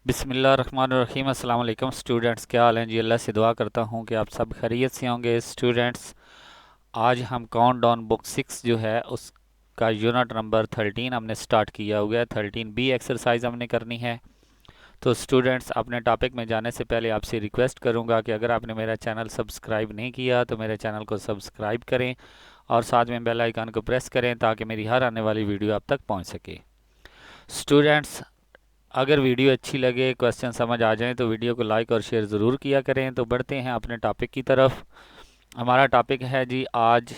बिस्मिल्लाहिर्रहमानिर्रहीम। अस्सलाम वालेकुम स्टूडेंट्स, क्या हाल हैं जी। अल्लाह से दुआ करता हूँ कि आप सब खैरियत से होंगे। स्टूडेंट्स, आज हम काउंट डाउन बुक 6 जो है उसका यूनिट नंबर 13 हमने स्टार्ट किया हुआ है। 13B एक्सरसाइज हमने करनी है। तो स्टूडेंट्स, अपने टॉपिक में जाने से पहले आपसे रिक्वेस्ट करूँगा कि अगर आपने मेरा चैनल सब्सक्राइब नहीं किया तो मेरे चैनल को सब्सक्राइब करें और साथ में बेल आइकन को प्रेस करें ताकि मेरी हर आने वाली वीडियो आप तक पहुँच सके। स्टूडेंट्स, अगर वीडियो अच्छी लगे, क्वेश्चन समझ आ जाए तो वीडियो को लाइक और शेयर ज़रूर किया करें। तो बढ़ते हैं अपने टॉपिक की तरफ। हमारा टॉपिक है जी आज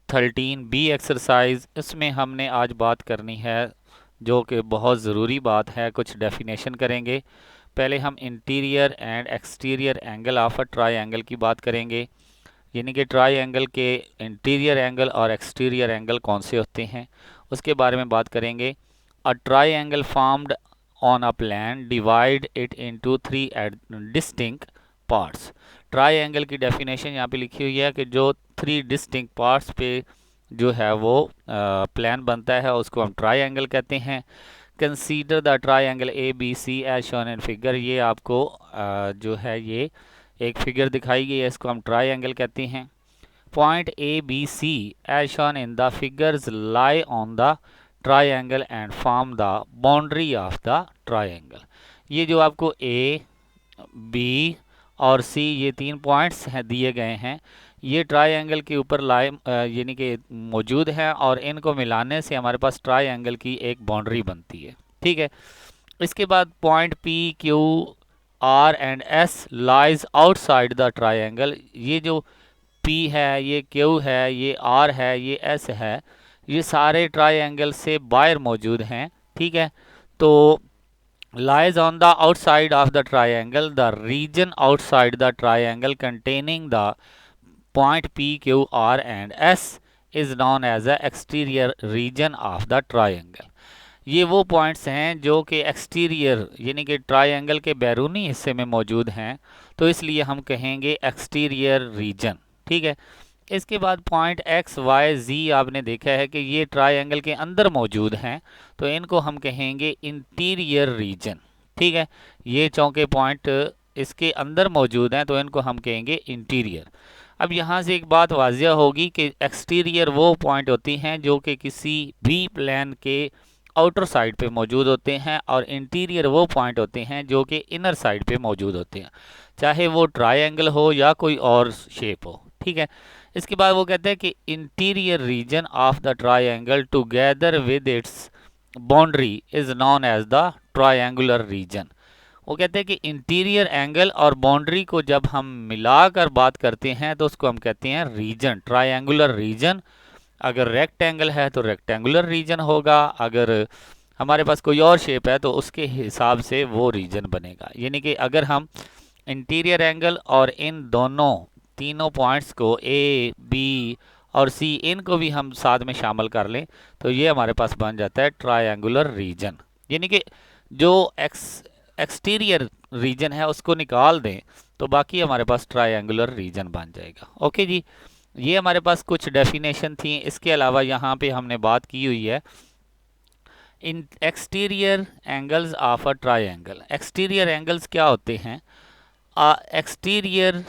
13B एक्सरसाइज। इसमें हमने आज बात करनी है जो कि बहुत ज़रूरी बात है। कुछ डेफिनेशन करेंगे। पहले हम interior and exterior angle of a try की बात करेंगे, यानी कि ट्राई एंगल के इंटीरियर एंगल और एक्सटीरियर एंगल कौन से होते हैं उसके बारे में बात करेंगे। A triangle formed on a plan divide it into three distinct parts। Triangle की डेफिनेशन यहाँ पे लिखी हुई है कि जो 3 डिस्टिंक्ट पार्ट्स पे जो है वो प्लान बनता है उसको हम ट्राइंगल कहते हैं। Consider the triangle ABC as shown in figure. ये आपको जो है ये एक फिगर दिखाई गई है, इसको हम ट्राइंगल कहते हैं। Point ABC as shown in the figures lie on the triangle and form the boundary of the triangle. ये जो आपको A, B और C ये 3 पॉइंट्स हैं दिए गए हैं, ये ट्राइंगल के ऊपर लाई यानी कि मौजूद हैं और इनको मिलाने से हमारे पास ट्राइंगल की एक बाउंड्री बनती है। ठीक है। इसके बाद point P, Q, R and S lies outside the triangle. ये जो P है, ये Q है, ये R है, ये S है, ये सारे ट्राइंगल से बाहर मौजूद हैं। ठीक है। तो lies on the outside of the triangle, the region outside the triangle containing the point P, Q, R and S is known as the exterior region of the triangle। ये वो पॉइंट्स हैं जो कि एक्सटीरियर यानी कि triangle के बैरूनी हिस्से में मौजूद हैं, तो इसलिए हम कहेंगे एक्सटीरियर रीजन। ठीक है। इसके बाद पॉइंट एक्स वाई जी आपने देखा है कि ये ट्राइंगल के अंदर मौजूद हैं, तो इनको हम कहेंगे इंटीरियर रीजन। ठीक है। ये चौके पॉइंट इसके अंदर मौजूद हैं तो इनको हम कहेंगे इंटीरियर। अब यहाँ से एक बात वाजिया होगी कि एक्सटीरियर वो पॉइंट होती हैं जो कि किसी भी प्लान के आउटर साइड पे मौजूद होते हैं और इंटीरियर वो पॉइंट होते हैं जो कि इनर साइड पे मौजूद होते हैं, चाहे वो ट्राइंगल हो या कोई और शेप हो। ठीक है। इसके बाद वो कहते हैं कि interior region of the triangle together with its boundary is known as the triangular region. वो कहते हैं कि इंटीरियर एंगल और बाउंड्री को जब हम मिलाकर बात करते हैं तो उसको हम कहते हैं रीजन, ट्राइंगुलर रीजन। अगर रेक्टेंगल है तो रेक्टेंगुलर रीजन होगा, अगर हमारे पास कोई और शेप है तो उसके हिसाब से वो रीजन बनेगा। यानी कि अगर हम इंटीरियर एंगल और इन दोनों तीनों पॉइंट्स को A, B और C इनको भी हम साथ में शामिल कर लें तो ये हमारे पास बन जाता है ट्रायंगुलर रीजन। यानी कि जो एक्सटीरियर रीजन है उसको निकाल दें तो बाकी हमारे पास ट्रायंगुलर रीजन बन जाएगा। ओके जी, ये हमारे पास कुछ डेफिनेशन थी। इसके अलावा यहाँ पे हमने बात की हुई है in exterior angles of a triangle. Exterior angles क्या होते हैं? एक्सटीरियर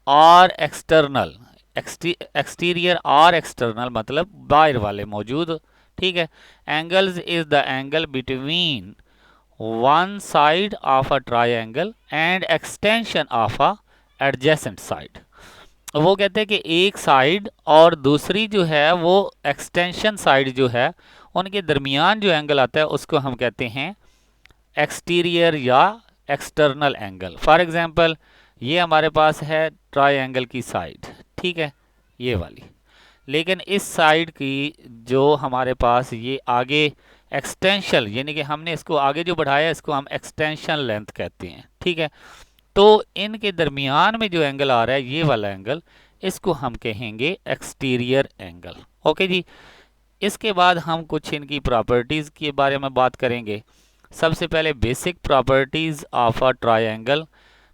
और एक्सटर्नल, एक्सटीरियर और एक्सटर्नल मतलब बाहर वाले मौजूद। ठीक है। Angles is the angle between one side of a triangle and extension of a adjacent side. वो कहते हैं कि एक साइड और दूसरी जो है वो एक्सटेंशन साइड जो है उनके दरमियान जो एंगल आता है उसको हम कहते हैं एक्सटीरियर या एक्सटर्नल एंगल। फॉर एग्जांपल ये हमारे पास है ट्राइंगल की साइड, ठीक है, ये वाली। लेकिन इस साइड की जो हमारे पास ये आगे एक्सटेंशन यानी कि हमने इसको आगे जो बढ़ाया इसको हम एक्सटेंशन लेंथ कहते हैं। ठीक है। तो इनके दरमियान में जो एंगल आ रहा है ये वाला एंगल, इसको हम कहेंगे एक्सटीरियर एंगल। ओके जी। इसके बाद हम कुछ इनकी प्रॉपर्टीज़ के बारे में बात करेंगे। सबसे पहले basic properties of a triangle.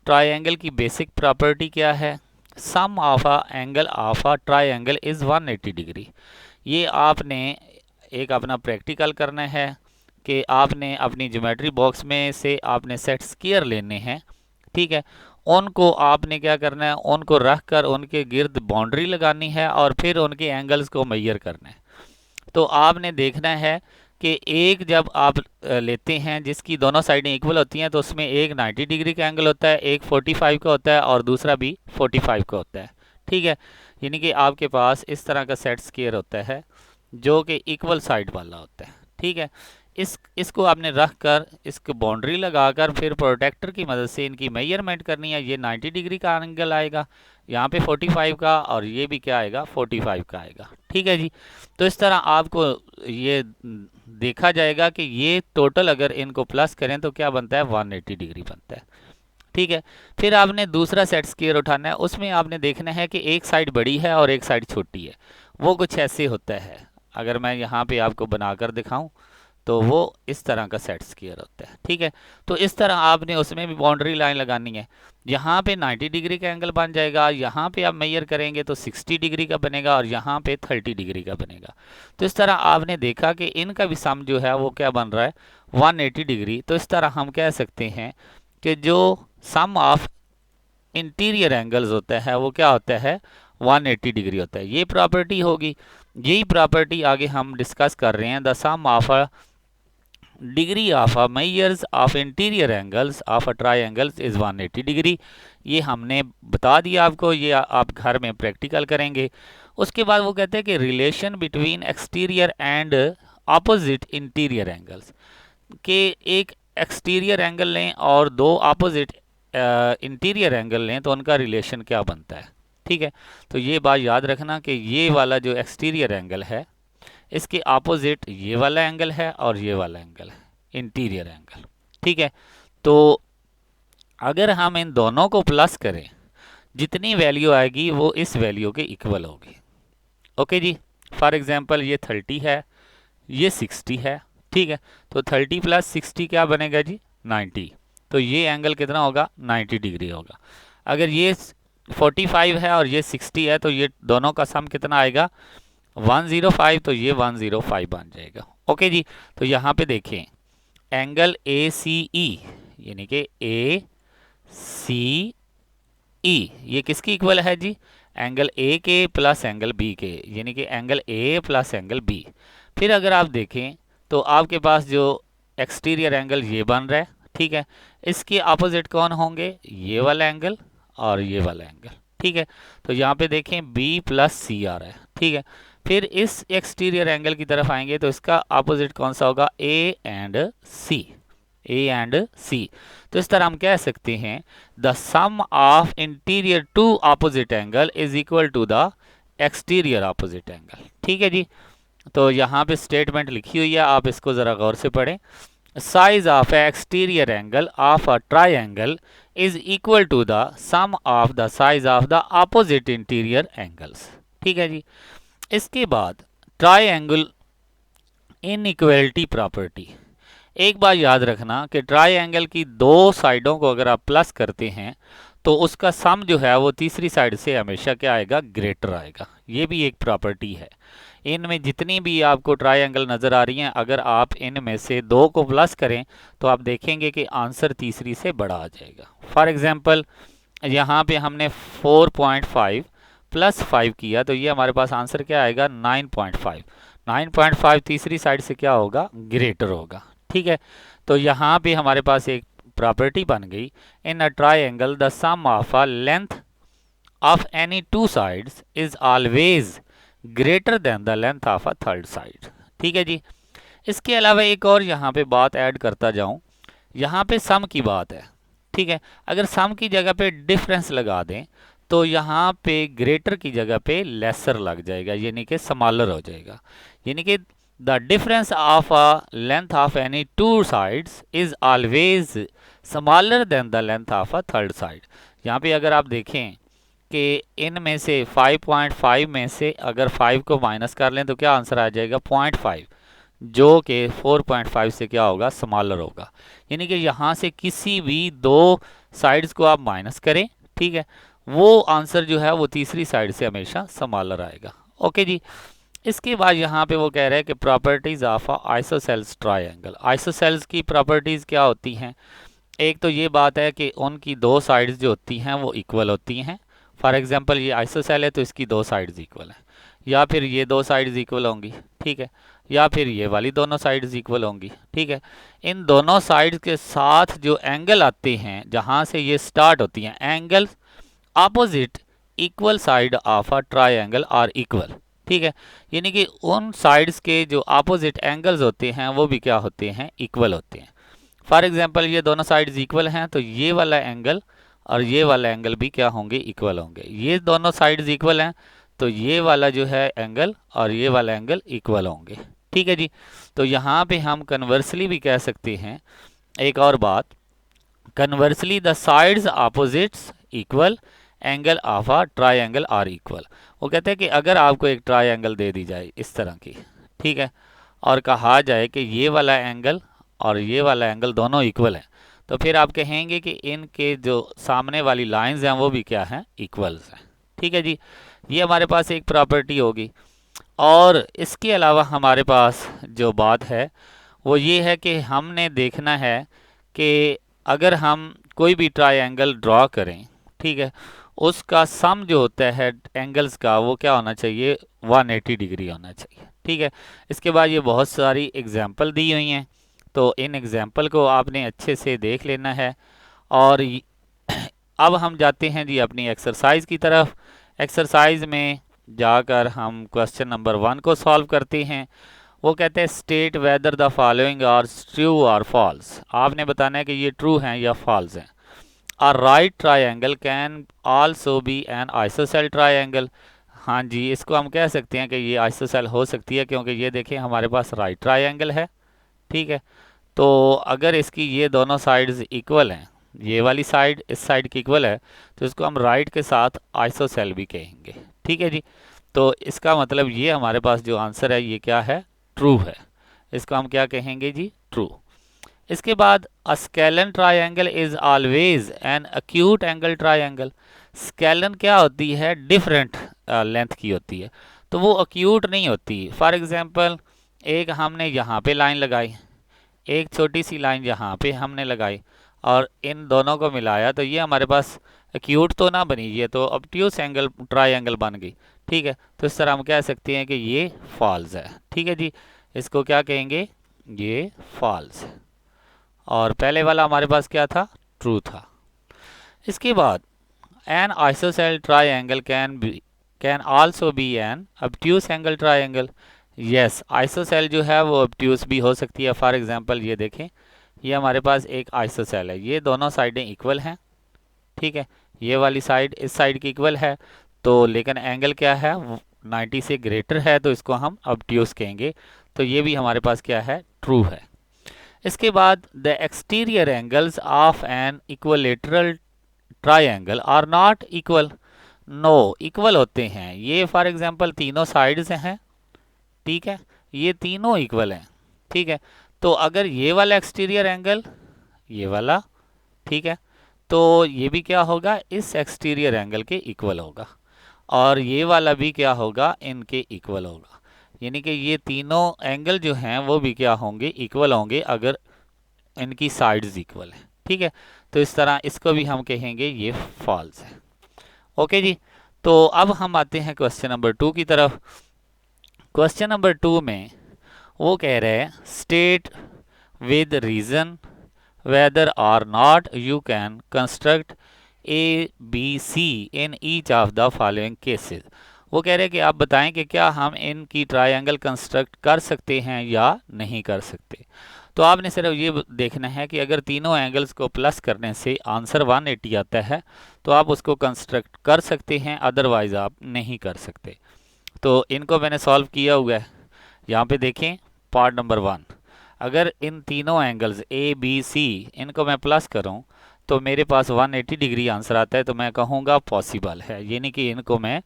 Triangle की बेसिक प्रॉपर्टी क्या है? Sum of a angle of a triangle is 180 degree. ये आपने एक अपना प्रैक्टिकल करना है कि आपने अपनी ज्योमेट्री बॉक्स में से आपने सेट स्क्वायर लेने हैं, ठीक है। उनको आपने क्या करना है, उनको रख कर उनके गिर्द बाउंड्री लगानी है और फिर उनके एंगल्स को मेजर करना है। तो आपने देखना है कि एक जब आप लेते हैं जिसकी दोनों साइडें इक्वल होती हैं, तो उसमें एक 90 डिग्री का एंगल होता है, एक 45 का होता है और दूसरा भी 45 का होता है, ठीक है। यानी कि आपके पास इस तरह का सेट स्क्वायर होता है जो कि इक्वल साइड वाला होता है, ठीक है। इसको आपने रख कर इसको बाउंड्री लगाकर फिर प्रोटेक्टर की मदद से इनकी मेजरमेंट करनी है। ये 90 डिग्री का एंगल आएगा, यहाँ पे 45 का, और ये भी क्या आएगा, 45 का आएगा, ठीक है जी। तो इस तरह आपको ये देखा जाएगा कि ये टोटल अगर इनको प्लस करें तो क्या बनता है, 180 डिग्री बनता है, ठीक है। फिर आपने दूसरा सेट स्क्वायर उठाना है, उसमें आपने देखना है कि एक साइड बड़ी है और एक साइड छोटी है। वो कुछ ऐसे होता है, अगर मैं यहाँ पे आपको बनाकर दिखाऊं तो वो इस तरह का सेट स्क्वायर होता है, ठीक है। तो इस तरह आपने उसमें भी बाउंड्री लाइन लगानी है। यहाँ पे 90 डिग्री का एंगल बन जाएगा, यहाँ पे आप मेजर करेंगे तो 60 डिग्री का बनेगा और यहाँ पे 30 डिग्री का बनेगा। तो इस तरह आपने देखा कि इनका भी सम जो है वो क्या बन रहा है, 180 डिग्री। तो इस तरह हम कह सकते हैं कि जो सम ऑफ इंटीरियर एंगल्स होता है वो क्या होता है, 180 डिग्री होता है। ये प्रॉपर्टी होगी, यही प्रॉपर्टी आगे हम डिस्कस कर रहे हैं। The sum of a degree of a measures of interior angles of a triangles is 180 degree. ये हमने बता दिया आपको, ये आप घर में प्रैक्टिकल करेंगे। उसके बाद वो कहते हैं कि relation between exterior and opposite interior angles, के एक एक्सटीरियर एंगल लें और दो ऑपोजिट इंटीरियर एंगल लें तो उनका रिलेशन क्या बनता है, ठीक है। तो ये बात याद रखना कि ये वाला जो एक्सटीरियर एंगल है इसके अपोजिट ये वाला एंगल है और ये वाला एंगल है, इंटीरियर एंगल, ठीक है। तो अगर हम इन दोनों को प्लस करें, जितनी वैल्यू आएगी वो इस वैल्यू के इक्वल होगी, ओके जी। फॉर एग्जांपल ये 30 है, ये 60 है, ठीक है। तो 30 प्लस 60 क्या बनेगा जी, 90। तो ये एंगल कितना होगा, 90 डिग्री होगा। अगर ये 45 है और ये 60 है तो ये दोनों का सम कितना आएगा, 105। तो ये 105 बन जाएगा, ओके जी। तो यहाँ पे देखें एंगल ए सी ई, यानी कि ए सी ई ये किसकी इक्वल है जी, एंगल ए के प्लस एंगल बी के, यानी कि angle A plus angle B. फिर अगर आप देखें तो आपके पास जो एक्सटीरियर एंगल ये बन रहा है, ठीक है। इसके अपोजिट कौन होंगे, ये वाला एंगल और ये वाला एंगल, ठीक है। तो यहाँ पे देखें बी प्लस सी आ रहा है, ठीक है। फिर इस एक्सटीरियर एंगल की तरफ आएंगे तो इसका अपोजिट कौन सा होगा, A and C, A and सी। तो इस तरह हम कह सकते हैं the sum of interior two opposite angle is equal to the exterior opposite angle, ठीक है जी। तो यहाँ पे स्टेटमेंट लिखी हुई है, आप इसको ज़रा गौर से पढ़ें। Size of exterior angle of a triangle is equal to the sum of the size of the opposite interior angles, ठीक है जी। इसके बाद ट्रायंगल इनइक्वालिटी प्रॉपर्टी। एक बात याद रखना कि ट्रायंगल की दो साइडों को अगर आप प्लस करते हैं तो उसका सम जो है वो तीसरी साइड से हमेशा क्या आएगा, ग्रेटर आएगा। ये भी एक प्रॉपर्टी है। इनमें जितनी भी आपको ट्रायंगल नज़र आ रही हैं, अगर आप इनमें से दो को प्लस करें तो आप देखेंगे कि आंसर तीसरी से बड़ा आ जाएगा। फॉर एग्जांपल यहाँ पे हमने 4.5 प्लस 5 किया तो ये हमारे पास आंसर क्या आएगा, 9.5। 9.5 तीसरी साइड से क्या होगा, ग्रेटर होगा, ठीक है। तो यहाँ पे हमारे पास एक प्रॉपर्टी बन गई, in a triangle the sum of a length of any two sides is always greater than the length of a third side, ठीक है जी। इसके अलावा एक और यहाँ पे बात ऐड करता जाऊँ, यहाँ पे सम की बात है, ठीक है। अगर सम की जगह पे डिफरेंस लगा दें तो यहाँ पे ग्रेटर की जगह पे लेसर लग जाएगा, यानी कि स्मॉलर हो जाएगा। यानी कि the difference of a length of any two sides is always smaller than the length of a third side. यहाँ पे अगर आप देखें कि इनमें से 5.5 में से अगर 5 को माइनस कर लें तो क्या आंसर आ जाएगा, 0.5, जो कि 4.5 से क्या होगा, स्मॉलर होगा। यानी कि यहाँ से किसी भी दो साइड्स को आप माइनस करें, ठीक है, वो आंसर जो है वो तीसरी साइड से हमेशा स्मॉलर आएगा, ओके जी। इसके बाद यहाँ पे वो कह रहे हैं कि properties of isosceles triangle. Isosceles की प्रॉपर्टीज़ क्या होती हैं? एक तो ये बात है कि उनकी दो साइड्स जो होती हैं वो इक्वल होती हैं। फॉर एग्जांपल ये आइसोसेल है तो इसकी दो साइड्स इक्वल हैं, या फिर ये दो साइड्स इक्वल होंगी, ठीक है, या फिर ये वाली दोनों साइड्स इक्वल होंगी, ठीक है। इन दोनों साइड्स के साथ जो एंगल आते हैं, जहाँ से ये स्टार्ट होती हैं angle opposite equal side of a triangle are equal, ठीक है। यानी कि उन साइड्स के जो ऑपोजिट एंगल्स होते हैं वो भी क्या होते हैं? इक्वल होते हैं। फॉर एग्जांपल ये दोनों साइड्स इक्वल हैं तो ये वाला एंगल और ये वाला एंगल भी क्या होंगे? इक्वल होंगे। ये दोनों साइड्स इक्वल हैं तो ये वाला जो है एंगल और ये वाला एंगल इक्वल होंगे, ठीक है जी। तो यहाँ पे हम कन्वर्सली भी कह सकते हैं एक और बात, conversely the sides opposites equal angle of a triangle are equal. वो कहते हैं कि अगर आपको एक ट्रायंगल दे दी जाए इस तरह की, ठीक है, और कहा जाए कि ये वाला एंगल और ये वाला एंगल दोनों इक्वल हैं, तो फिर आप कहेंगे कि इनके जो सामने वाली लाइंस हैं वो भी क्या हैं? इक्वल्स हैं, ठीक है जी। ये हमारे पास एक प्रॉपर्टी होगी। और इसके अलावा हमारे पास जो बात है वो ये है कि हमने देखना है कि अगर हम कोई भी ट्रायंगल ड्रॉ करें, ठीक है, उसका सम जो होता है एंगल्स का वो क्या होना चाहिए? 180 डिग्री होना चाहिए, ठीक है। इसके बाद ये बहुत सारी एग्जांपल दी हुई हैं, तो इन एग्जांपल को आपने अच्छे से देख लेना है। और अब हम जाते हैं जी अपनी एक्सरसाइज की तरफ। एक्सरसाइज में जाकर हम क्वेश्चन नंबर 1 को सॉल्व करते हैं। वो कहते हैं state whether the following are true और फॉल्स। आपने बताना है कि ये ट्रू हैं या फॉल्स हैं। A right triangle can also be an isosceles triangle। हाँ जी, इसको हम कह सकते हैं कि ये आइसोसेल हो सकती है, क्योंकि ये देखिए हमारे पास राइट ट्रायंगल है, ठीक है। तो अगर इसकी ये दोनों साइड्स इक्वल हैं, ये वाली साइड इस साइड की इक्वल है, तो इसको हम राइट के साथ आइसोसेल भी कहेंगे, ठीक है जी। तो इसका मतलब ये हमारे पास जो आंसर है ये क्या है? ट्रू है। इसको हम क्या कहेंगे जी? ट्रू। इसके बाद a scalene triangle is always an acute angle triangle. Scalene क्या होती है? डिफरेंट लेंथ की होती है, तो वो अक्यूट नहीं होती। फॉर एग्जांपल एक हमने यहाँ पे लाइन लगाई, एक छोटी सी लाइन यहाँ पे हमने लगाई और इन दोनों को मिलाया, तो ये हमारे पास एक्यूट तो ना बनी, ये तो ऑब्ट्यूस एंगल ट्रायंगल बन गई, ठीक है। तो इस तरह हम कह सकते हैं कि ये फॉल्स है, ठीक है जी। इसको क्या कहेंगे? ये फॉल्स है। और पहले वाला हमारे पास क्या था? ट्रू था। इसके बाद an isosceles triangle can also be an obtuse angle triangle. Yes, isosceles जो है वो ऑब्ट्यूस भी हो सकती है। फॉर एग्जांपल ये देखें, ये हमारे पास एक आइसोसेल है, ये दोनों साइडें इक्वल हैं, ठीक है। ये वाली साइड इस साइड की इक्वल है, तो लेकिन एंगल क्या है? 90 से ग्रेटर है, तो इसको हम ऑब्ट्यूस कहेंगे। तो ये भी हमारे पास क्या है? ट्रू है। इसके बाद the exterior angles of an equilateral triangle are not equal. No, equal होते हैं ये। फॉर एग्जांपल तीनों साइड्स हैं, ठीक है, ये तीनों इक्वल हैं, ठीक है। तो अगर ये वाला एक्सटीरियर एंगल, ये वाला, ठीक है, तो ये भी क्या होगा? इस एक्सटीरियर एंगल के इक्वल होगा, और ये वाला भी क्या होगा? इनके इक्वल होगा। यानी कि ये तीनों एंगल जो हैं वो भी क्या होंगे? इक्वल होंगे अगर इनकी साइड्स इक्वल है, ठीक है। तो इस तरह इसको भी हम कहेंगे ये फॉल्स है। ओके जी। तो अब हम आते हैं क्वेश्चन नंबर 2 की तरफ। क्वेश्चन नंबर 2 में वो कह रहे हैं स्टेट विद रीजन वेदर और not you can construct A B C in each of the following cases. वो कह रहे हैं कि आप बताएं कि क्या हम इनकी ट्रायंगल कंस्ट्रक्ट कर सकते हैं या नहीं कर सकते। तो आपने सिर्फ ये देखना है कि अगर तीनों एंगल्स को प्लस करने से आंसर 180 आता है तो आप उसको कंस्ट्रक्ट कर सकते हैं, अदरवाइज आप नहीं कर सकते। तो इनको मैंने सॉल्व किया हुआ है। यहाँ पे देखें पार्ट नंबर 1, अगर इन तीनों एंगल्स ए बी सी इनको मैं प्लस करूँ तो मेरे पास 180 डिग्री आंसर आता है, तो मैं कहूँगा पॉसिबल है, यानी कि इनको मैं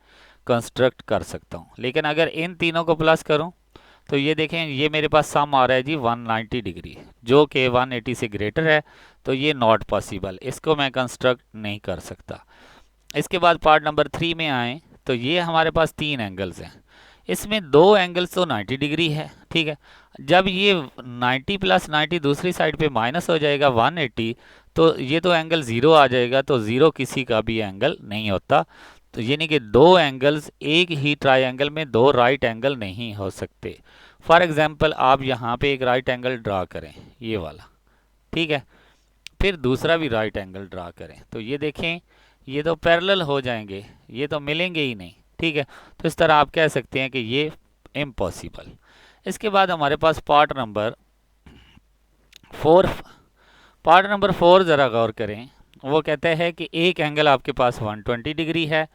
कंस्ट्रक्ट कर सकता हूँ। लेकिन अगर इन तीनों को प्लस करूँ तो ये देखें ये मेरे पास सम आ रहा है जी 190 डिग्री, जो कि 180 से ग्रेटर है, तो ये नॉट पॉसिबल, इसको मैं कंस्ट्रक्ट नहीं कर सकता। इसके बाद पार्ट नंबर 3 में आए तो ये हमारे पास तीन एंगल्स हैं, इसमें दो एंगल्स तो 90 डिग्री है, ठीक है। जब ये 90 प्लस 90 दूसरी साइड पे माइनस हो जाएगा 180, तो ये तो एंगल ज़ीरो आ जाएगा, तो ज़ीरो किसी का भी एंगल नहीं होता। तो यानी कि दो एंगल्स एक ही ट्राइंगल में दो राइट एंगल नहीं हो सकते। फॉर एग्जांपल आप यहाँ पे एक राइट एंगल ड्रा करें, ये वाला, ठीक है, फिर दूसरा भी राइट एंगल ड्रा करें, तो ये देखें ये तो पैरेलल हो जाएंगे, ये तो मिलेंगे ही नहीं, ठीक है। तो इस तरह आप कह सकते हैं कि ये इम्पॉसिबल। इसके बाद हमारे पास पार्ट नंबर 4, पार्ट नंबर 4 ज़रा गौर करें। वो कहते हैं कि एक एंगल आपके पास 120 डिग्री है,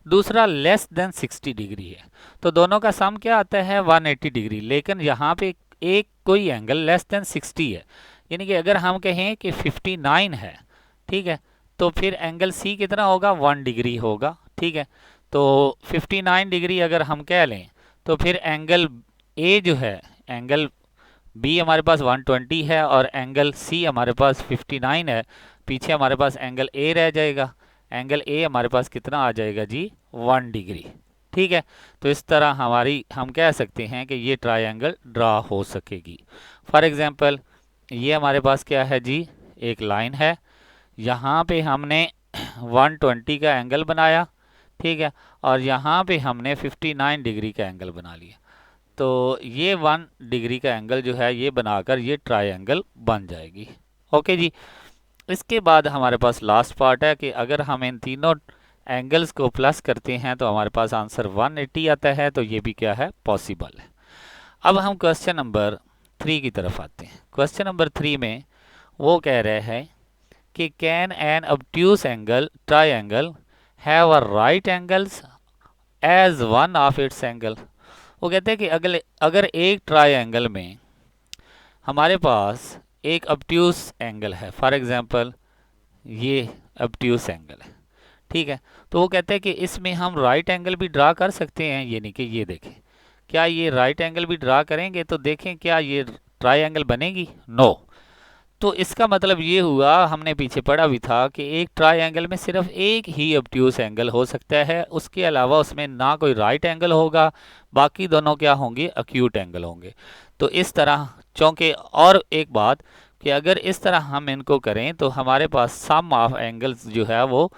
दूसरा लेस देन 60 डिग्री है, तो दोनों का सम क्या आता है 180 डिग्री। लेकिन यहाँ पे एक कोई एंगल लेस देन 60 है, यानी कि अगर हम कहें कि 59 है, ठीक है, तो फिर एंगल सी कितना होगा 1 डिग्री होगा, ठीक है। तो 59 डिग्री अगर हम कह लें, तो फिर एंगल ए जो है, एंगल बी हमारे पास 120 है और एंगल सी हमारे पास 59 है, पीछे हमारे पास एंगल ए रह जाएगा। एंगल ए हमारे पास कितना आ जाएगा जी 1 डिग्री, ठीक है। तो इस तरह हम कह सकते हैं कि ये ट्रायंगल ड्रा हो सकेगी। फॉर एग्जांपल ये हमारे पास क्या है जी, एक लाइन है, यहाँ पे हमने 120 का एंगल बनाया, ठीक है, और यहाँ पे हमने 59 डिग्री का एंगल बना लिया। तो ये 1 डिग्री का एंगल जो है ये बनाकर ये ट्रायंगल बन जाएगी। ओके जी। इसके बाद हमारे पास लास्ट पार्ट है कि अगर हम इन तीनों एंगल्स को प्लस करते हैं तो हमारे पास आंसर 180 आता है, तो ये भी क्या है पॉसिबल है। अब हम क्वेश्चन नंबर 3 की तरफ आते हैं। क्वेश्चन नंबर 3 में वो कह रहे हैं कि can an obtuse angle triangle have a right angles as one of its angle. वो कहते हैं कि अगर एक ट्रायंगल में हमारे पास एक ऑब्ट्यूस एंगल है, फॉर एग्जांपल ये ऑब्ट्यूस एंगल है, ठीक है, तो वो कहते हैं कि इसमें हम राइट एंगल भी ड्रा कर सकते हैं। यानी कि ये देखें, क्या ये राइट एंगल भी ड्रा करेंगे तो देखें क्या ये ट्रायंगल बनेगी, नो। तो इसका मतलब ये हुआ, हमने पीछे पढ़ा भी था कि एक ट्रायंगल में सिर्फ एक ही ऑब्ट्यूस एंगल हो सकता है, उसके अलावा उसमें ना कोई राइट एंगल होगा, बाकी दोनों क्या होंगे एक्यूट एंगल होंगे। तो इस तरह चूँकि, और एक बात कि अगर इस तरह हम इनको करें तो हमारे पास सम ऑफ एंगल्स जो है वो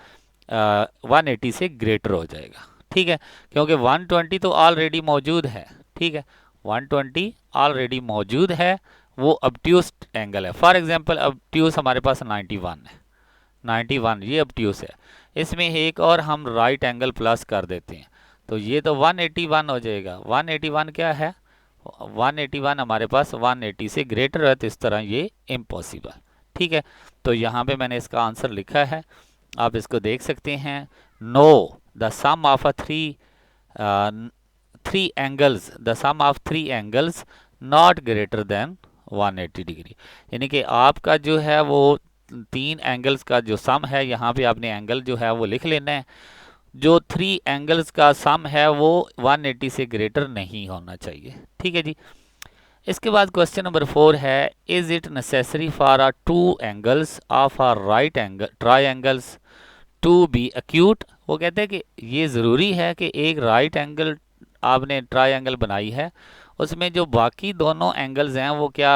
180 से ग्रेटर हो जाएगा, ठीक है, क्योंकि 120 तो ऑलरेडी मौजूद है, ठीक है, 120 ऑलरेडी मौजूद है, वो ऑब्ट्यूस एंगल है। फॉर एग्जांपल ऑब्ट्यूस हमारे पास 91 है, 91 ये ऑब्ट्यूस है, इसमें एक और हम राइट एंगल प्लस कर देते हैं तो ये तो 181 हो जाएगा। 181 क्या है, 181 हमारे पास 180 से ग्रेटर है, तो इस तरह ये इम्पॉसिबल, ठीक है। तो यहाँ पे मैंने इसका आंसर लिखा है, आप इसको देख सकते हैं। No, the sum of three angles, the sum of three angles not greater than 180 degree. यानी कि आपका जो है वो तीन एंगल्स का जो सम है, यहाँ पे आपने एंगल जो है वो लिख लेना है, जो थ्री एंगल्स का सम है वो 180 से ग्रेटर नहीं होना चाहिए, ठीक है जी। इसके बाद क्वेश्चन नंबर 4 है, is it necessary for a two angles of a right angle triangles to be acute. वो कहते हैं कि ये ज़रूरी है कि एक राइट एंगल आपने ट्रायंगल बनाई है, उसमें जो बाकी दोनों एंगल्स हैं वो क्या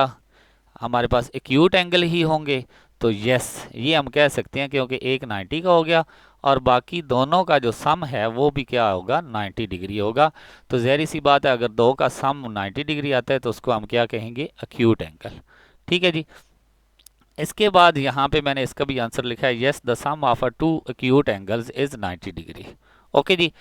हमारे पास एक्यूट एंगल ही होंगे। तो यस, ये हम कह सकते हैं, क्योंकि एक 90 का हो गया और बाकी दोनों का जो सम है वो भी क्या होगा 90 डिग्री होगा। तो ज़ाहिर सी बात है, अगर दो का सम 90 डिग्री आता है तो उसको हम क्या कहेंगे एक्यूट एंगल, ठीक है जी। इसके बाद यहाँ पे मैंने इसका भी आंसर लिखा है, yes the sum of a two acute angles is 90 degree. Okay जी।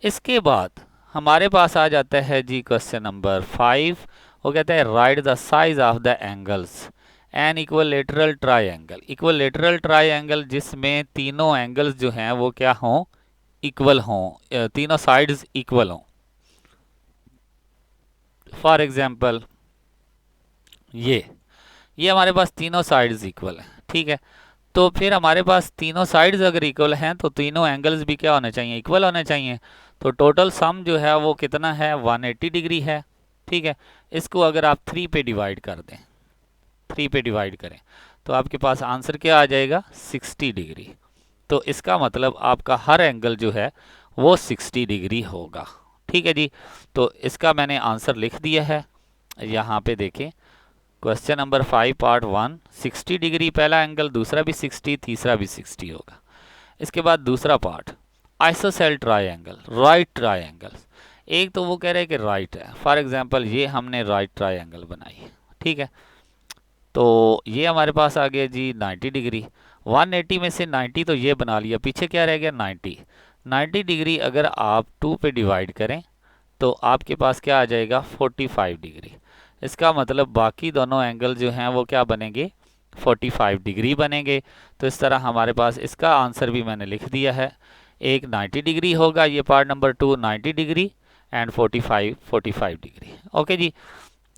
इसके बाद हमारे पास आ जाता है जी क्वेश्चन नंबर 5। वो कहता है right the size of the angles N equilateral triangle. Equilateral triangle जिसमें तीनों एंगल्स जो हैं वो क्या हों, इक्वल हों, तीनों साइड्स इक्वल हों। फॉर एग्जांपल ये हमारे पास तीनों साइड्स इक्वल हैं, ठीक है। तो फिर हमारे पास तीनों साइड्स अगर इक्वल हैं तो तीनों एंगल्स भी क्या होने चाहिए, इक्वल होने चाहिए। तो टोटल सम जो है वो कितना है 180 डिग्री है, ठीक है। इसको अगर आप 3 पे डिवाइड कर दें, 3 पे डिवाइड करें तो आपके पास आंसर क्या आ जाएगा 60 डिग्री। तो इसका मतलब आपका हर एंगल जो है वो 60 डिग्री होगा, ठीक है जी। तो इसका मैंने आंसर लिख दिया है, यहाँ पे देखें क्वेश्चन नंबर 5 पार्ट 1, 60 डिग्री पहला एंगल, दूसरा भी 60, तीसरा भी 60 होगा। इसके बाद दूसरा part ISOCELL triangle, right triangle. एक तो वो कह रहे हैं कि राइट है, फॉर एग्जांपल ये हमने राइट ट्रायंगल बनाई है, ठीक है। तो ये हमारे पास आ गया जी 90 डिग्री, 180 में से 90 तो ये बना लिया, पीछे क्या रह गया 90। 90 डिग्री अगर आप 2 पे डिवाइड करें तो आपके पास क्या आ जाएगा 45 डिग्री। इसका मतलब बाकी दोनों एंगल जो हैं वो क्या बनेंगे 45 डिग्री बनेंगे। तो इस तरह हमारे पास इसका आंसर भी मैंने लिख दिया है, एक 90 डिग्री होगा, ये part number 2 90 degree and 45 degree. Okay जी।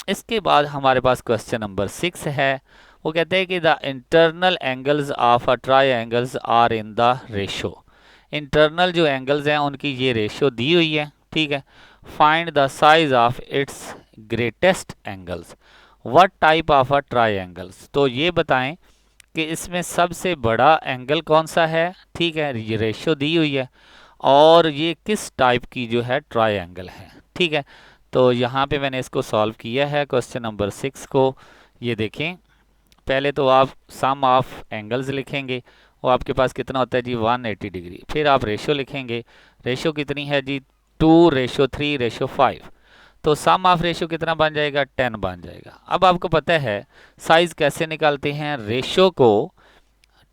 इसके बाद हमारे पास क्वेश्चन नंबर 6 है, वो कहते हैं कि the internal angles of a triangles are in the ratio. Internal जो एंगल्स हैं उनकी ये रेशो दी हुई है, ठीक है। Find the size of its greatest angles, what type of a triangles. तो ये बताएं कि इसमें सबसे बड़ा एंगल कौन सा है, ठीक है, ये रेशो दी हुई है, और ये किस टाइप की जो है ट्रायंगल है, ठीक है। तो यहाँ पे मैंने इसको सॉल्व किया है क्वेश्चन नंबर 6 को। ये देखें, पहले तो आप सम ऑफ एंगल्स लिखेंगे, वो आपके पास कितना होता है जी 180 डिग्री। फिर आप रेशो लिखेंगे, रेशो कितनी है जी 2:3:5। तो सम ऑफ रेशो कितना बन जाएगा 10 बन जाएगा। अब आपको पता है साइज कैसे निकालते हैं, रेशो को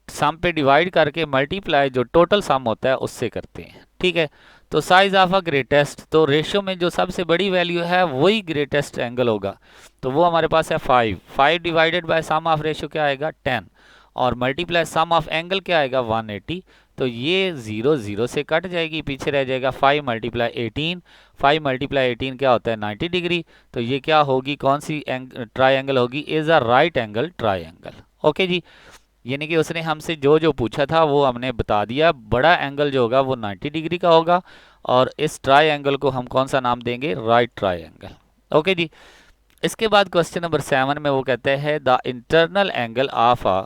सम पे डिवाइड करके मल्टीप्लाई जो टोटल सम होता है उससे करते हैं, ठीक है। तो साइज ऑफ अ ग्रेटेस्ट, तो रेशो में जो सबसे बड़ी वैल्यू है वही ग्रेटेस्ट एंगल होगा, तो वो हमारे पास है 5 divided by sum of ratio क्या आएगा 10, और मल्टीप्लाई सम ऑफ एंगल क्या आएगा 180। तो ये 0 0 से कट जाएगी, पीछे रह जाएगा 5 मल्टीप्लाई 18, 5 मल्टीप्लाई 18 क्या होता है 90 डिग्री। तो ये क्या होगी, कौन सी ट्रायंगल होगी, is a right angle triangle. Okay जी। यानी कि उसने हमसे जो जो पूछा था वो हमने बता दिया, बड़ा एंगल जो होगा वो 90 डिग्री का होगा, और इस ट्रायंगल को हम कौन सा नाम देंगे, राइट ट्रायंगल। ओके जी। इसके बाद क्वेश्चन नंबर 7 में वो कहते हैं the internal angle of a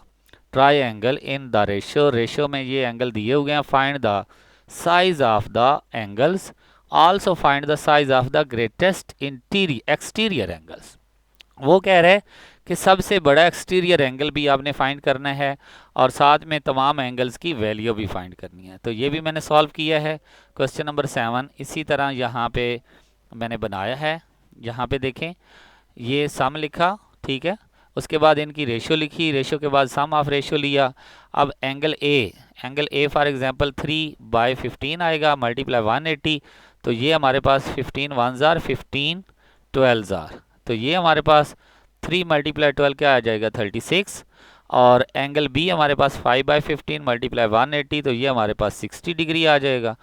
triangle in the ratio, ratio में ये एंगल दिए हुए हैं, find the size of the angles, also find the size of the greatest exterior angles. वो कह रहे हैं कि सबसे बड़ा एक्सटीरियर एंगल भी आपने फाइंड करना है, और साथ में तमाम एंगल्स की वैल्यू भी फाइंड करनी है। तो ये भी मैंने सॉल्व किया है क्वेश्चन नंबर 7। इसी तरह यहाँ पे मैंने बनाया है, यहाँ पे देखें ये सम लिखा, ठीक है, उसके बाद इनकी रेशो लिखी, रेशो के बाद सम ऑफ रेशो लिया। अब एंगल ए फॉर एग्जांपल 3/15 आएगा मल्टीप्लाई 180, तो ये हमारे पास 15 1s आर 15 12s आर, तो ये हमारे पास 3 मल्टीप्लाई 12 क्या आ जाएगा 36। और एंगल बी हमारे पास 5/15 मल्टीप्लाई 180, तो ये हमारे पास 60 डिग्री आ जाएगा।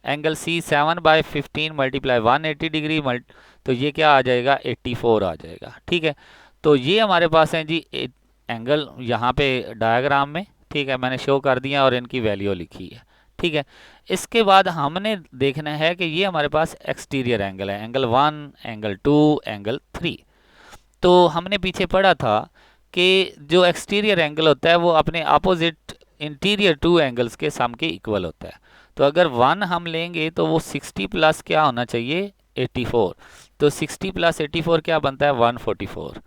एंगल सी 7/15 मल्टीप्लाई 180 डिग्री तो ये क्या आ जाएगा 84 आ जाएगा, ठीक है। तो ये हमारे पास हैं जी एंगल यहाँ पे डायग्राम में, ठीक है, मैंने शो कर दिया और इनकी वैल्यू लिखी है, ठीक है। इसके बाद हमने देखना है कि ये हमारे पास एक्सटीरियर एंगल है, एंगल 1, एंगल 2, एंगल 3। तो हमने पीछे पढ़ा था कि जो एक्सटीरियर एंगल होता है वो अपने अपोजिट इंटीरियर 2 एंगल्स के सम के इक्वल होता है। तो अगर 1 हम लेंगे तो वो 60 प्लस क्या होना चाहिए 84, तो 60 प्लस 84 क्या बनता है 144।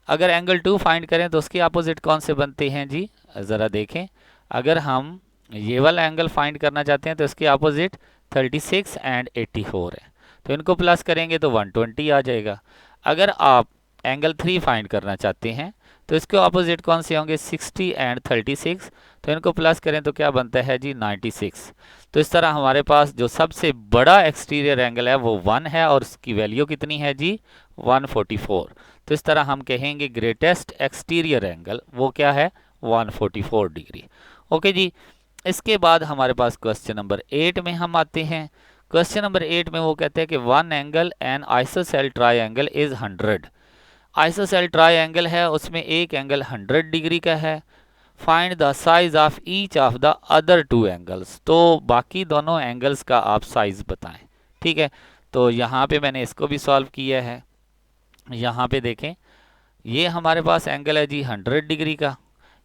अगर एंगल 2 फाइंड करें तो उसके अपोजिट कौन से बनते हैं जी, ज़रा देखें। अगर हम ये वाला एंगल फाइंड करना चाहते हैं तो इसके अपोजिट 36 एंड 84 है, तो इनको प्लस करेंगे तो 120 आ जाएगा। अगर आप एंगल 3 फाइंड करना चाहते हैं तो इसके ऑपोजिट कौन से होंगे 60 एंड 36, तो इनको प्लस करें तो क्या बनता है जी 96। तो इस तरह हमारे पास जो सबसे बड़ा एक्सटीरियर एंगल है वो 1 है, और उसकी वैल्यू कितनी है जी 144। तो इस तरह हम कहेंगे ग्रेटेस्ट एक्सटीरियर एंगल वो क्या है 144 डिग्री। ओके जी। इसके बाद हमारे पास क्वेश्चन नंबर 8 में हम आते हैं। क्वेश्चन नंबर 8 में वो कहते हैं कि one angle an isosceles triangle is 100। Isosceles triangle है, उसमें एक एंगल 100 डिग्री का है। Find the size of each of the other 2 angles, तो बाकी दोनों एंगल्स का आप साइज बताएं, ठीक है। तो यहाँ पे मैंने इसको भी सॉल्व किया है। यहाँ पे देखें ये हमारे पास एंगल है जी 100 डिग्री का,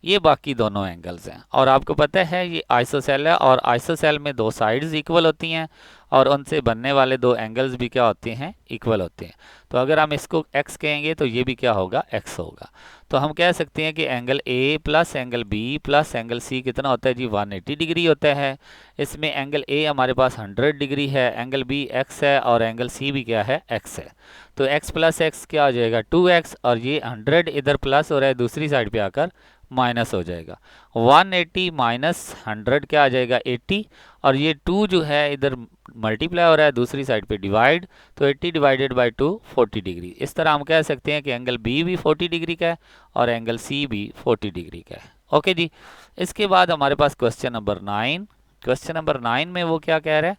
ये बाकी दोनों एंगल्स हैं। और आपको पता है ये आइसोसेल है और आइसोसेल में दो साइड्स इक्वल होती हैं और उनसे बनने वाले दो एंगल्स भी क्या होते हैं, इक्वल होते हैं। तो अगर हम इसको x कहेंगे तो ये भी क्या होगा, x होगा। तो हम कह सकते हैं कि angle A plus angle B plus angle C कितना होता है जी, 180 डिग्री होता है। इसमें एंगल A हमारे पास 100 डिग्री है, एंगल B x है और एंगल C भी क्या है, x है। तो x प्लस x क्या हो जाएगा, 2x, और ये 100 इधर प्लस हो रहा है, दूसरी साइड पे आकर माइनस हो जाएगा। 180 माइनस 100 क्या आ जाएगा, 80, और ये 2 जो है इधर मल्टीप्लाई हो रहा है, दूसरी साइड पे डिवाइड, तो 80 डिवाइडेड बाई 2 40 डिग्री। इस तरह हम कह सकते हैं कि एंगल बी भी 40 डिग्री का है और एंगल सी भी 40 डिग्री का है। ओके जी। इसके बाद हमारे पास क्वेश्चन नंबर 9। क्वेश्चन नंबर 9 में वो क्या कह रहा है,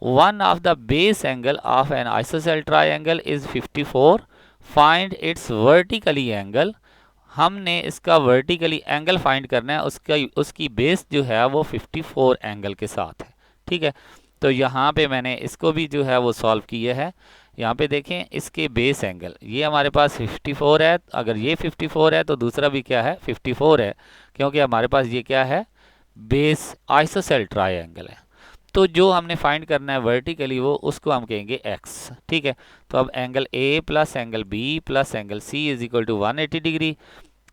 one of the base angle of an isosceles triangle is 54, find its vertically angle. हमने इसका वर्टिकली एंगल फाइंड करना है, उसकी बेस जो है वो 54 एंगल के साथ है। ठीक है, तो यहाँ पे मैंने इसको भी जो है वो सॉल्व किया है। यहाँ पे देखें, इसके बेस एंगल ये हमारे पास 54 है, अगर ये 54 है तो दूसरा भी क्या है, 54 है, क्योंकि हमारे पास ये क्या है, बेस आइसोसेल ट्राइंगल है। तो जो हमने फाइंड करना है वर्टिकली वो, उसको हम कहेंगे x। ठीक है, तो अब angle A plus angle B plus angle C is equal to 180 degree.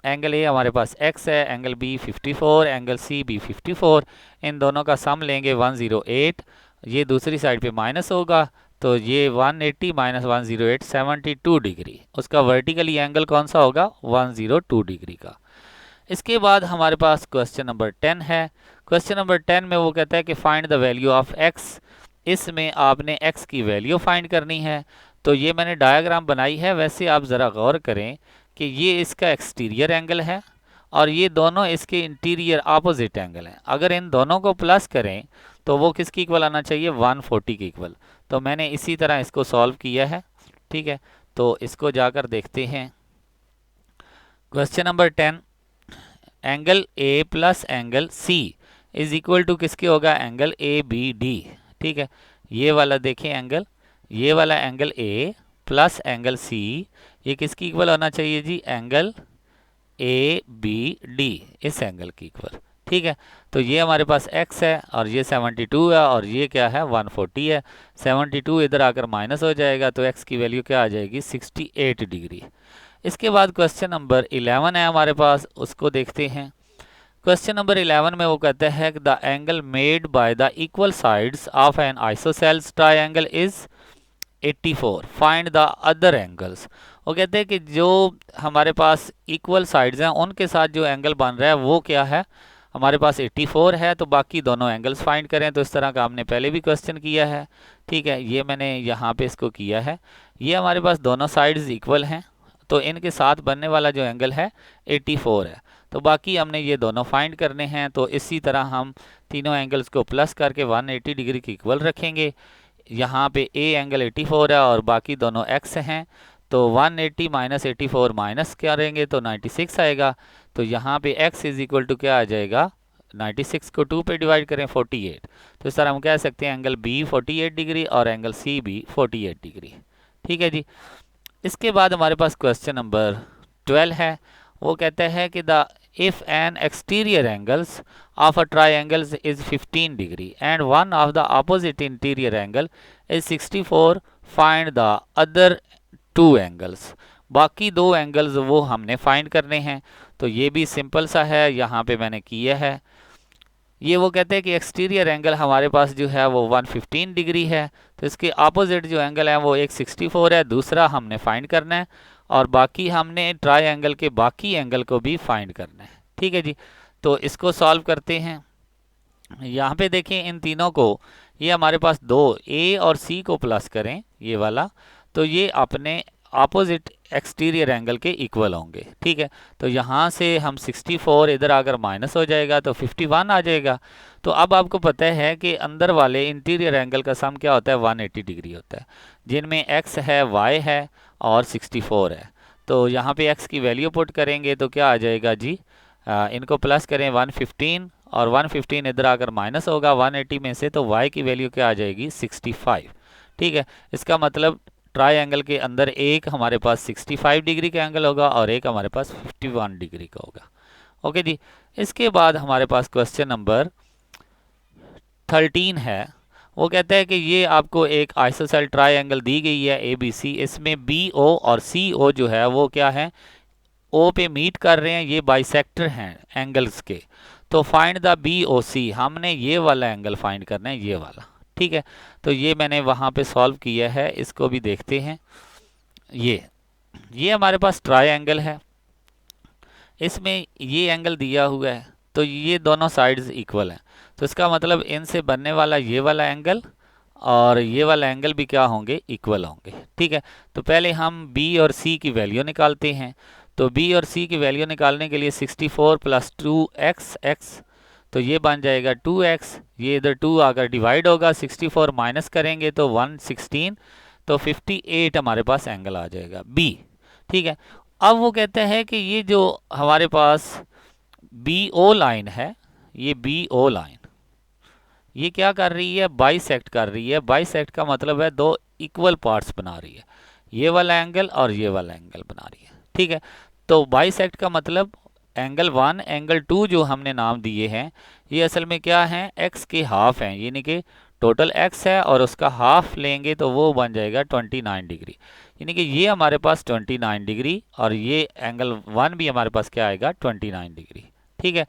Angle A हमारे पास x है, एंगल B 54, एंगल C भी 54, इन दोनों का सम लेंगे 108, ये दूसरी साइड पे माइनस होगा, तो ये 180 माइनस 108 72 डिग्री। उसका वर्टिकली एंगल कौन सा होगा, 102 डिग्री का। इसके बाद हमारे पास क्वेश्चन नंबर 10 है। क्वेश्चन नंबर 10 में वो कहता है कि find the value of x। इसमें आपने x की वैल्यू फाइंड करनी है। तो ये मैंने डायग्राम बनाई है, वैसे आप ज़रा गौर करें कि ये इसका एक्सटीरियर एंगल है और ये दोनों इसके इंटीरियर अपोजिट एंगल हैं। अगर इन दोनों को प्लस करें तो वो किसकी इक्वल आना चाहिए, 140 के इक्वल। तो मैंने इसी तरह इसको सॉल्व किया है। ठीक है, तो इसको जाकर देखते हैं। Question number 10, angle A plus angle C is equal to किसके होगा, एंगल ABD। ठीक है, ये वाला देखें एंगल, ये वाला angle A plus angle C, ये किसकी इक्वल होना चाहिए जी, एंगल ABD, इस एंगल की इक्वल। ठीक है, तो ये हमारे पास x है और ये 72 है और ये क्या है, 140 है। 72 इधर आकर माइनस हो जाएगा, तो x की वैल्यू क्या आ जाएगी, 68 डिग्री। इसके बाद क्वेश्चन नंबर 11 है हमारे पास, उसको देखते हैं। क्वेश्चन नंबर 11 में वो कहते हैं the angle made by the equal sides of N isosceles triangle is 84, find the other angles. वो कहते हैं कि जो हमारे पास इक्वल साइड्स हैं उनके साथ जो एंगल बन रहा है वो क्या है, हमारे पास 84 है, तो बाकी दोनों एंगल्स फाइंड करें। तो इस तरह का हमने पहले भी क्वेश्चन किया है। ठीक है, ये मैंने यहाँ पे इसको किया है। ये हमारे पास दोनों साइड्स इक्वल हैं, तो इनके साथ बनने वाला जो एंगल है 84 है, तो बाकी हमने ये दोनों फाइंड करने हैं। तो इसी तरह हम तीनों एंगल्स को प्लस करके 180 डिग्री की इक्वल रखेंगे। यहाँ पे A एंगल 84 है और बाकी दोनों x हैं, तो 180 माइनस 84 माइनस करेंगे तो 96 आएगा। तो यहाँ पे x इज इक्वल टू क्या आ जाएगा, 96 को 2 पे डिवाइड करें 48। तो इस तरह हम कह सकते हैं एंगल B 48 डिग्री और एंगल C भी 48 डिग्री। ठीक है जी। इसके बाद हमारे पास क्वेश्चन नंबर 12 है। वो कहता है कि the if N exterior angles of a triangle is 15 degree and one of the opposite interior angle is 64, find the other two angles. बाकी दो एंगल्स वो हमने फाइंड करने हैं। तो ये भी सिंपल सा है, यहाँ पे मैंने किया है। ये वो कहते हैं कि एक्सटीरियर एंगल हमारे पास जो है वो 115 डिग्री है, तो इसके अपोजिट जो एंगल है वो एक 64 है, दूसरा हमने फाइंड करना है, और बाकी हमने ट्राई एंगल के बाकी एंगल को भी फाइंड करना है। ठीक है जी, तो इसको सॉल्व करते हैं। यहाँ पे देखें इन तीनों को, ये हमारे पास दो A और C को प्लस करें ये वाला, तो ये अपने अपोजिट एक्सटीरियर एंगल के इक्वल होंगे। ठीक है, तो यहाँ से हम 64 इधर आकर माइनस हो जाएगा तो 51 आ जाएगा। तो अब आपको पता है कि अंदर वाले इंटीरियर एंगल का सम क्या होता है, 180 डिग्री होता है, जिनमें x है, y है और 64 है। तो यहाँ पे x की वैल्यू पुट करेंगे तो क्या आ जाएगा जी, इनको प्लस करें 115 और 115 इधर आकर माइनस होगा 180 में से, तो y की वैल्यू क्या आ जाएगी, 65। ठीक है, इसका मतलब ट्राई एंगल के अंदर एक हमारे पास 65 डिग्री का एंगल होगा और एक हमारे पास 51 डिग्री का होगा। ओके जी। इसके बाद हमारे पास क्वेश्चन नंबर 13 है। वो कहता है कि ये आपको एक आइसोसेल ट्रायंगल दी गई है ABC, इसमें BO और CO जो है वो क्या है, O पे मीट कर रहे हैं, ये बाइसेक्टर हैं एंगल्स के। तो फाइंड द BOC, हमने ये वाला एंगल फाइंड करना है, ये वाला। ठीक है, तो ये मैंने वहाँ पे सॉल्व किया है, इसको भी देखते हैं। ये हमारे पास ट्रायंगल है, इसमें ये एंगल दिया हुआ है, तो ये दोनों साइड्स इक्वल हैं, तो इसका मतलब इनसे बनने वाला ये वाला एंगल और ये वाला एंगल भी क्या होंगे, इक्वल होंगे। ठीक है, तो पहले हम B और C की वैल्यू निकालते हैं। तो B और C की वैल्यू निकालने के लिए 64 प्लस 2x, तो ये बन जाएगा 2x, ये इधर 2 आकर डिवाइड होगा, 64 माइनस करेंगे तो 116, तो 58 हमारे पास एंगल आ जाएगा B। ठीक है, अब वो कहते हैं कि ये जो हमारे पास BO लाइन है, ये BO लाइन ये क्या कर रही है, बाइसेक्ट कर रही है। बाइसेक्ट का मतलब है दो इक्वल पार्ट्स बना रही है, ये वाला एंगल और ये वाला एंगल बना रही है। ठीक है, तो बाइसेक्ट का मतलब एंगल 1 एंगल 2 जो हमने नाम दिए हैं, ये असल में क्या है, x के हाफ हैं, यानी कि टोटल x है और उसका हाफ लेंगे तो वो बन जाएगा 29 डिग्री, यानी कि ये हमारे पास 29 डिग्री और ये एंगल 1 भी हमारे पास क्या आएगा, 29 डिग्री। ठीक है,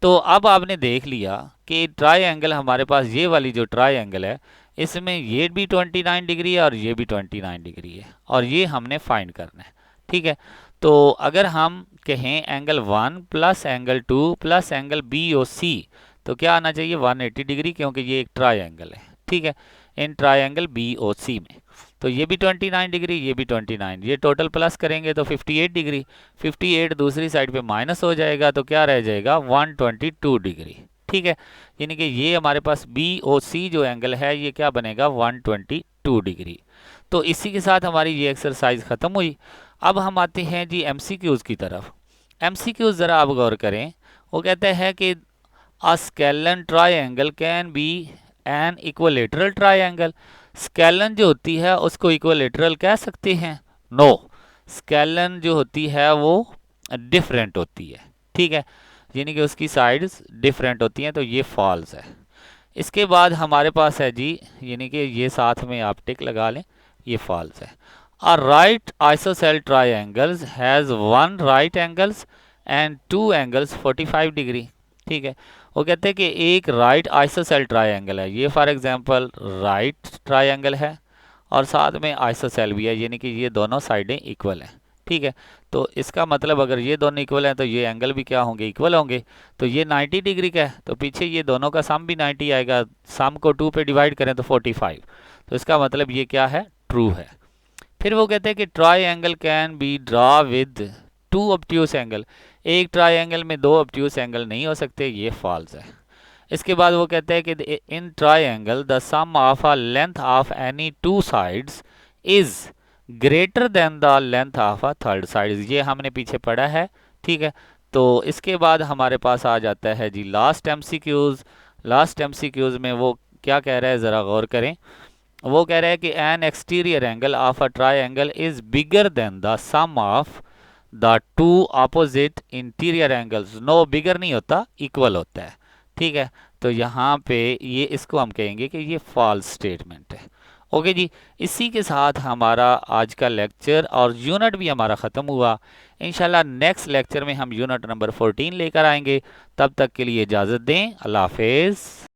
तो अब आपने देख लिया कि ट्रायंगल हमारे पास, ये वाली जो ट्रायंगल है, इसमें ये भी 29 डिग्री है और ये भी 29 डिग्री है, और ये हमने फाइंड करना है। ठीक है, तो अगर हम कहें angle 1 plus angle 2 plus angle BOC, तो क्या आना चाहिए, 180 डिग्री, क्योंकि ये एक ट्रायंगल है। ठीक है, इन ट्रायंगल BOC में तो ये भी 29 डिग्री, ये भी 29, ये टोटल प्लस करेंगे तो 58 डिग्री, 58 दूसरी साइड पे माइनस हो जाएगा, तो क्या रह जाएगा, 122 डिग्री। ठीक है, यानी कि ये हमारे पास BOC जो एंगल है, ये क्या बनेगा, 122 डिग्री। तो इसी के साथ हमारी ये एक्सरसाइज ख़त्म हुई। अब हम आते हैं जी MCQs की तरफ। MCQs ज़रा आप गौर करें, वो कहते हैं कि a scalene triangle can be an equilateral triangle. Scalene जो होती है उसको इक्वलेटरल कह सकते हैं? नो, स्केलन जो होती है वो डिफरेंट होती है। ठीक है, यानी कि उसकी साइड्स डिफरेंट होती हैं, तो ये फॉल्स है। इसके बाद हमारे पास है जी, यानी कि ये साथ में आप टिक लगा लें, ये फॉल्स है। A right ISOCELL triangles has one right angles and two angles 45 degree. ठीक है, वो कहते हैं कि एक राइट आइसोसेल ट्रायंगल है, ये फॉर एग्जांपल राइट ट्रायंगल है और साथ में आइसोसेल भी है, यानी कि ये दोनों साइडें इक्वल हैं। ठीक है, तो इसका मतलब अगर ये दोनों इक्वल हैं तो ये एंगल भी क्या होंगे, इक्वल होंगे। तो ये 90 डिग्री का है, तो पीछे ये दोनों का सम भी 90 आएगा, सम को 2 पे डिवाइड करें तो 45, तो इसका मतलब ये क्या है, ट्रू है। फिर वो कहते हैं कि triangle can B draw with two obtuse angle, एक ट्रायंगल में दो ऑब्ट्यूस एंगल नहीं हो सकते, ये फॉल्स है। इसके बाद वो कहते हैं कि in triangle the sum of a length of any two sides is greater than the length of a third side, ये हमने पीछे पढ़ा है। ठीक है, तो इसके बाद हमारे पास आ जाता है जी लास्ट MCQs। लास्ट MCQs में वो क्या कह रहा है, ज़रा गौर करें। वो कह रहा है कि an exterior angle of a triangle is bigger than the sum of the two opposite interior angles. No, bigger नहीं होता, इक्वल होता है। ठीक है, तो यहाँ पे ये इसको हम कहेंगे कि ये फॉल्स स्टेटमेंट है। ओके जी, इसी के साथ हमारा आज का लेक्चर और यूनिट भी हमारा ख़त्म हुआ। इंशाल्लाह नेक्स्ट लेक्चर में हम यूनिट नंबर 14 लेकर आएंगे। तब तक के लिए इजाज़त दें, अल्लाह हाफिज़।